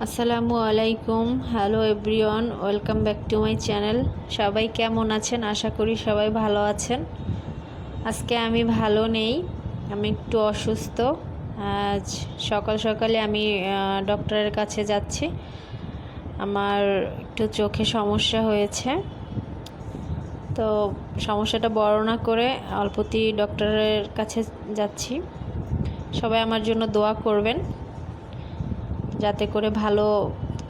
আসসালামু আলাইকুম। Hello everyone, welcome back to my channel. সবাই কেমন আছেন? আশা করি সবাই ভালো আছেন। আজকে আমি ভালো নেই, আমি একটু অসুস্থ। আজ সকাল সকালে আমি ডক্টরের কাছে যাচ্ছি। আমার একটু চোখে সমস্যা হয়েছে, তো সমস্যাটা বড় না করে অল্পতেই ডক্টরের কাছে যাচ্ছি। সবাই আমার জন্য দোয়া করবেন যাতে করে ভালো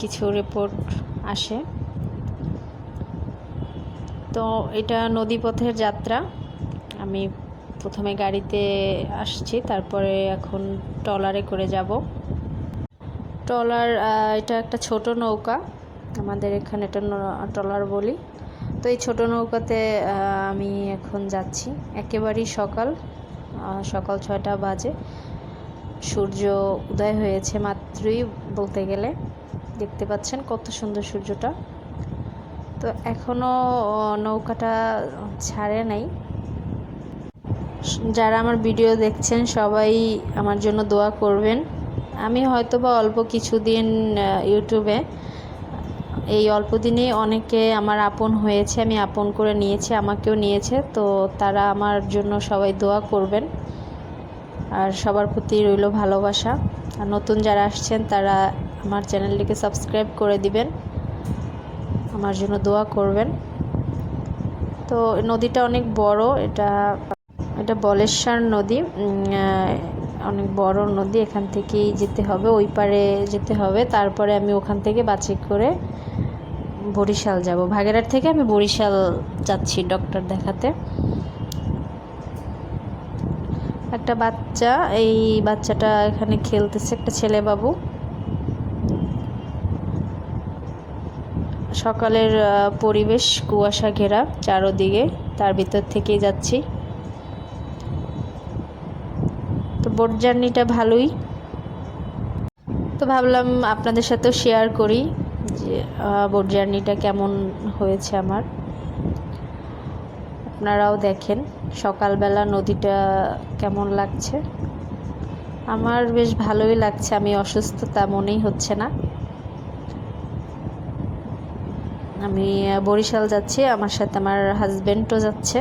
কিছু রিপোর্ট আসে। তো এটা নদীপথের যাত্রা। আমি প্রথমে গাড়িতে আসছি, তারপরে এখন ট্রলারে করে যাব। ট্রলার এটা একটা ছোট নৌকা, আমাদের এখানে এটা ট্রলার বলি। তো এই ছোট নৌকাতে আমি এখন যাচ্ছি। একেবারেই সকাল 6টা বাজে। সূর্য উদয় হয়েছে মাত্রই বলতে গেলে। দেখতে পাচ্ছেন কত সুন্দর সূর্যটা। তো এখনও নৌকাটা ছাড়ে নাই। যারা আমার ভিডিও দেখছেন সবাই আমার জন্য দোয়া করবেন। আমি হয়তোবা অল্প কিছুদিন ইউটিউবে, এই অল্প দিনেই অনেকে আমার আপন হয়েছে, আমি আপন করে নিয়েছি, আমাকেও নিয়েছে। তো তারা আমার জন্য সবাই দোয়া করবেন, আর সবার প্রতি রইল ভালোবাসা। আর নতুন যারা আসছেন তারা আমার চ্যানেলটিকে সাবস্ক্রাইব করে দিবেন, আমার জন্য দোয়া করবেন। তো নদীটা অনেক বড়, এটা বলেশ্বর নদী। অনেক বড় নদী। এখান থেকেই যেতে হবে, ওই পারে যেতে হবে। তারপরে আমি ওখান থেকে বাসে করে বরিশাল যাব। ভাগেরহাট থেকে আমি বরিশাল যাচ্ছি ডক্টর দেখাতে। একটা বাচ্চা, এই বাচ্চাটা এখানে খেলতেছে, একটা ছেলে বাবু। সকালের পরিবেশ কুয়াশা ঘেরা চারদিকে, তার ভিতর থেকেই যাচ্ছি। তো বোট জার্নিটা ভালোই। তো ভাবলাম আপনাদের সাথেও শেয়ার করি যে বোট জার্নিটা কেমন হয়েছে আমার। আপনারাও দেখেন সকালবেলা নদীটা কেমন লাগছে। আমার বেশ ভালোই লাগছে। আমি অসুস্থ তা মনেই হচ্ছে না। আমি বরিশাল যাচ্ছি, আমার সাথে আমার হাজবেন্ডও যাচ্ছে।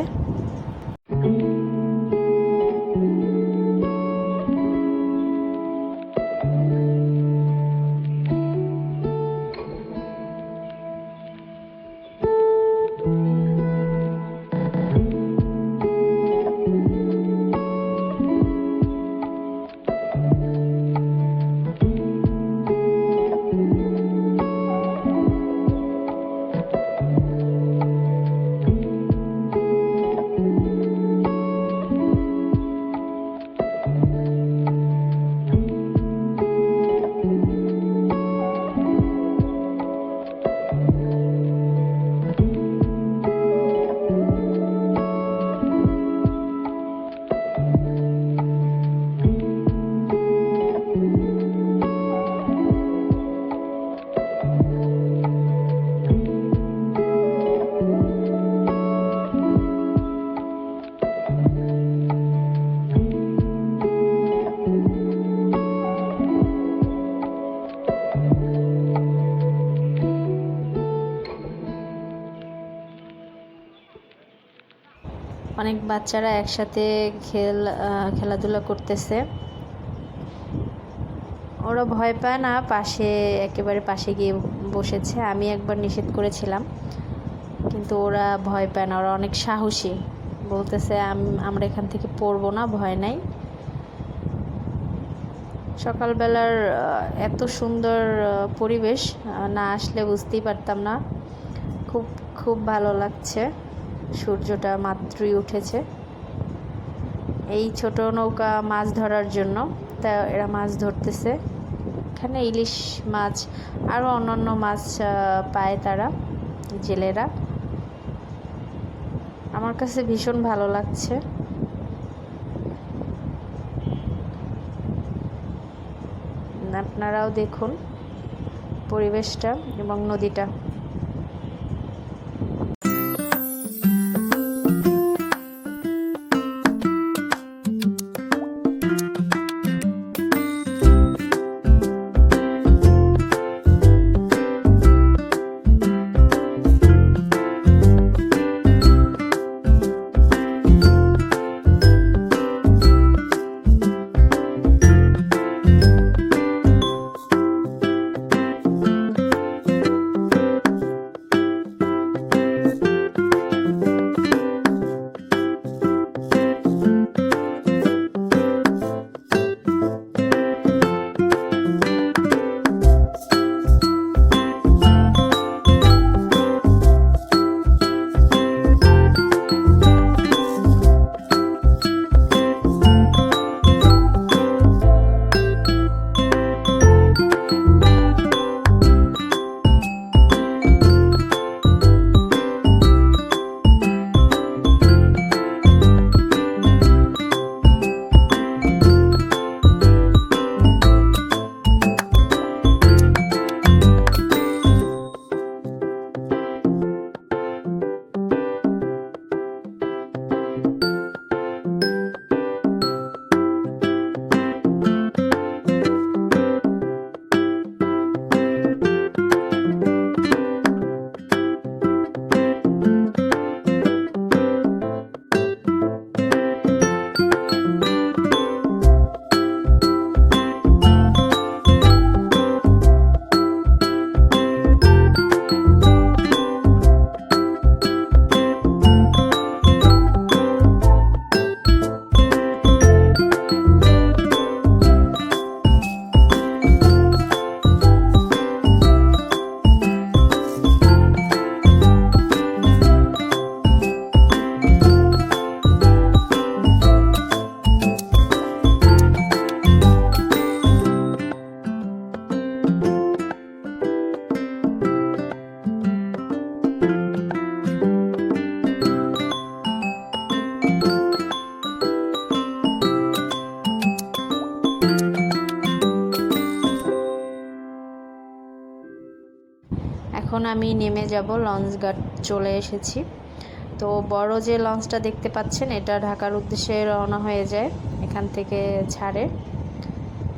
অনেক বাচ্চারা একসাথে খেলাধুলা করতেছে। ওরা ভয় পায় না, একেবারে পাশে গিয়ে বসেছে। আমি একবার নিষেধ করেছিলাম, কিন্তু ওরা ভয় পায় না, ওরা অনেক সাহসী। বলতেছে আমরা এখান থেকে পড়বো না, ভয় নাই। সকালবেলার এত সুন্দর পরিবেশ, না আসলে বুঝতেই পারতাম না। খুব খুব ভালো লাগছে। সূর্যটা মাত্রই উঠেছে। এই ছোট নৌকা মাছ ধরার জন্য, তা এরা মাছ ধরতেছে। এখানে ইলিশ মাছ আরও অন্যান্য মাছ পায় তারা, জেলেরা। আমার কাছে ভীষণ ভালো লাগছে। আপনারাও দেখুন পরিবেশটা এবং নদীটা। আমি নেমে যাব, লঞ্চ ঘাট চলে এসেছি। তো বড় যে লঞ্চটা দেখতে পাচ্ছেন এটা ঢাকার উদ্দেশ্যে রওনা হয়ে যায়, এখান থেকে ছাড়ে।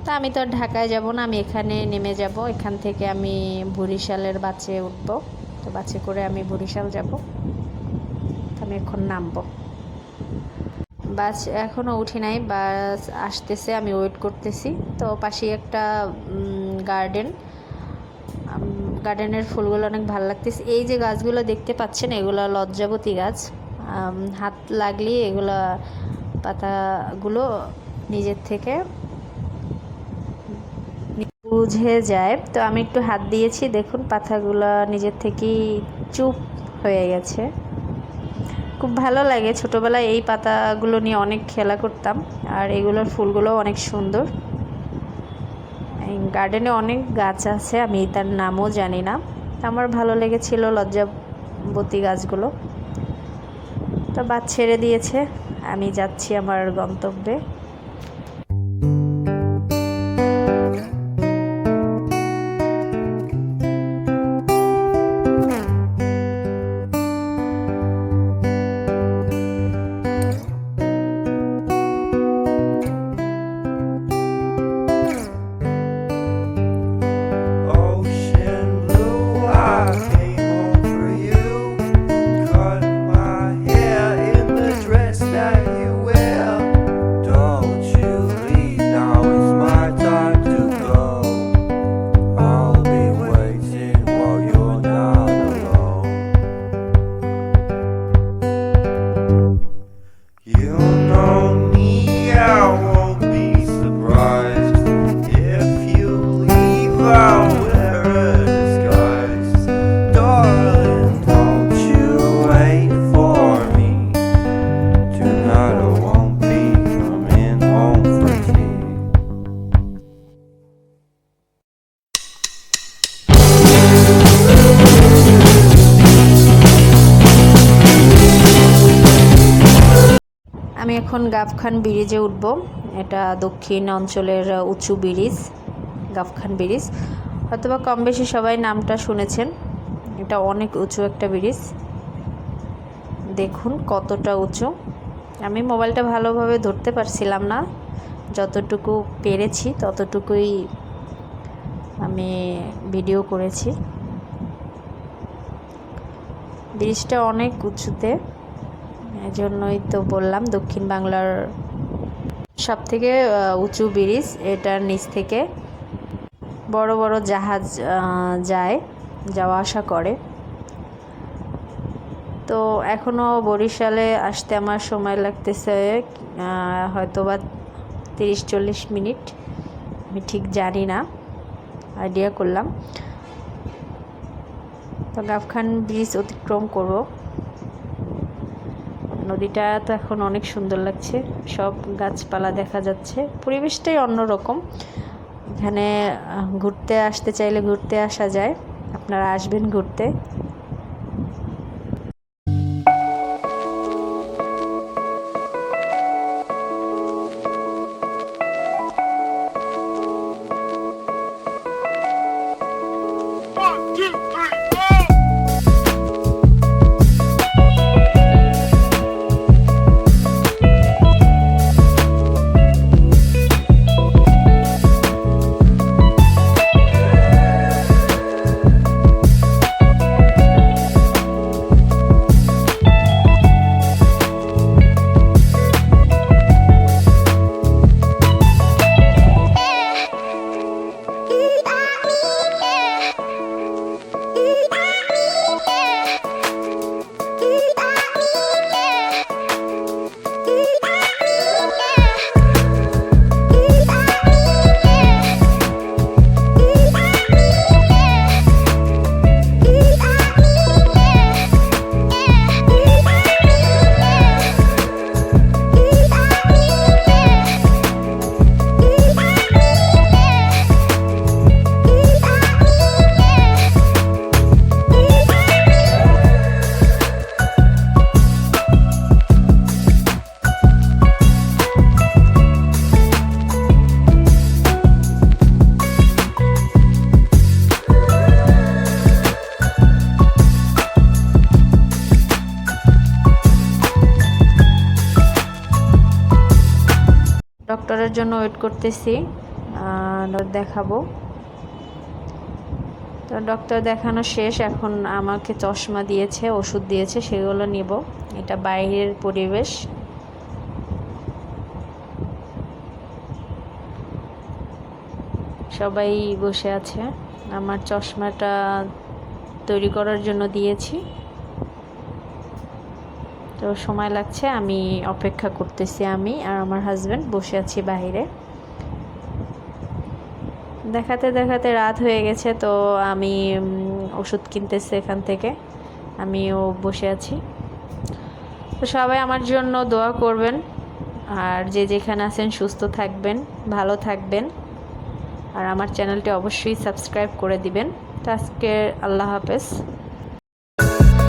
তা আমি তো আর ঢাকায় যাব না, আমি এখানে নেমে যাব। এখান থেকে আমি বরিশালের বাসে উঠব। তো বাসে করে আমি বরিশাল যাব। আমি এখন নামবো। বাস এখনও উঠি নাই, বাস আসতেছে, আমি ওয়েট করতেছি। তো পাশেই একটা গার্ডেনের ফুলগুলো অনেক ভালো লাগতেছে। এই যে গাছগুলো দেখতে পাচ্ছেন এগুলো লজ্জাবতী গাছ। হাত লাগলেই এগুলো পাতাগুলো নিজের থেকে বুঝে যায়। তো আমি একটু হাত দিয়েছি, দেখুন পাতাগুলো নিজের থেকেই চুপ হয়ে গেছে। খুব ভালো লাগে, ছোটোবেলায় এই পাতাগুলো নিয়ে অনেক খেলা করতাম। আর এগুলোর ফুলগুলো অনেক সুন্দর। গার্ডেনে অনেক গাছ আছে, আমি তার নামও জানি না। আমার ভালো লেগেছিল লজ্জাবতী গাছগুলো। তো বাস ছেড়ে দিয়েছে, আমি যাচ্ছি আমার গন্তব্যে। আমি এখন গাফখান ব্রিজে উঠব। এটা দক্ষিণ অঞ্চলের উঁচু ব্রিজ, গাফখান ব্রিজ। অথবা কম বেশি সবাই নামটা শুনেছেন। এটা অনেক উঁচু একটা ব্রিজ, দেখুন কতটা উঁচু। আমি মোবাইলটা ভালোভাবে ধরতে পারছিলাম না, যতটুকু পেরেছি ততটুকুই আমি ভিডিও করেছি। ব্রিজটা অনেক উঁচুতে, এজন্যই তো বললাম দক্ষিণ বাংলার সবথেকে উঁচু ব্রিজ। এটার নিচ থেকে বড় বড় জাহাজ যাওয়া আসা করে। তো এখনও বরিশালে আসতে আমার সময় লাগতেছে হয়তো বা 30-40 মিনিট, আমি ঠিক জানি না, আইডিয়া করলাম। তো গাফখান ব্রিজ অতিক্রম করব। নদীটা তো এখন অনেক সুন্দর লাগছে, সব গাছপালা দেখা যাচ্ছে, পরিবেশটাই অন্যরকম। এখানে ঘুরতে আসতে চাইলে ঘুরতে আসা যায়, আপনারা আসবেন ঘুরতে। ডক্টরের জন্য ওয়েট করতেছি, দেখাবো। তো ডক্টর দেখানো শেষ, এখন আমাকে চশমা দিয়েছে, ওষুধ দিয়েছে, সেগুলো নিব। এটা বাইরের পরিবেশ। সবাই বসে আছে। আমার চশমাটা তৈরি করার জন্য দিয়েছি, তো সময় লাগছে, আমি অপেক্ষা করতেছি। আমি আর আমার হাজব্যান্ড বসে আছি বাইরে। দেখাতে দেখাতে রাত হয়ে গেছে, তো আমি ওষুধ কিনতেছি এখান থেকে, আমিও বসে আছি। তো সবাই আমার জন্য দোয়া করবেন, আর যে যেখানে আছেন সুস্থ থাকবেন, ভালো থাকবেন, আর আমার চ্যানেলটি অবশ্যই সাবস্ক্রাইব করে দিবেন। তো আজকে আল্লাহ হাফেজ।